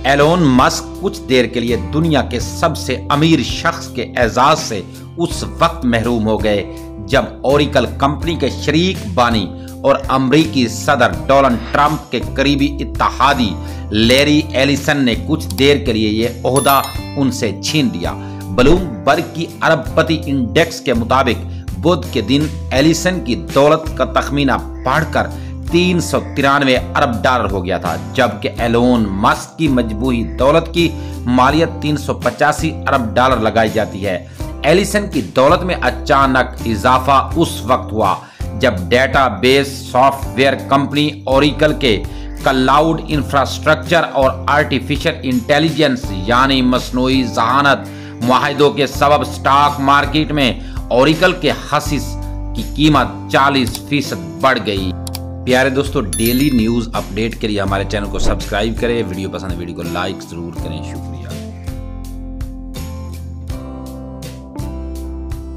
Elon Musk کچھ دیر کے لیے دنیا کے سب سے امیر شخص کے اعزاز سے اس وقت محروم ہو گئے جب اوریکل کمپنی کے شریک بانی اور امریکی صدر ڈونلڈ ٹرمپ کے قریبی اتحادی لیری ایلیسن نے کچھ دیر کے لیے یہ عہدہ ان سے چھین لیا۔ بلوم برگ کی ارب پتی انڈیکس کے مطابق بدھ کے دن ایلیسن کی دولت کا تخمینہ بڑھ کر 393 ارب ڈالر ہو گیا تھا، جبکہ ایلون مسک کی مجموعی دولت کی مالیت 385 ارب ڈالر لگائی جاتی ہے۔ ایلیسن کی دولت میں اچانک اضافہ اس وقت ہوا جب data base soft where company Oracle کے کلاؤڈ انفراسٹرکچر اور آرٹیفیشل انٹیلیجنس یعنی مصنوعی ذہانت معاہدوں کے سبب سٹاک مارکیٹ میں اوریکل کے حصص کی قیمت 40% بڑھ گئی۔ پیارے دوستو، ڈیلی نیوز اپڈیٹ کے لیے ہمارے چینل کو سبسکرائب کریں، ویڈیو پسند ہے ویڈیو کو لائک ضرور کریں، شکریہ۔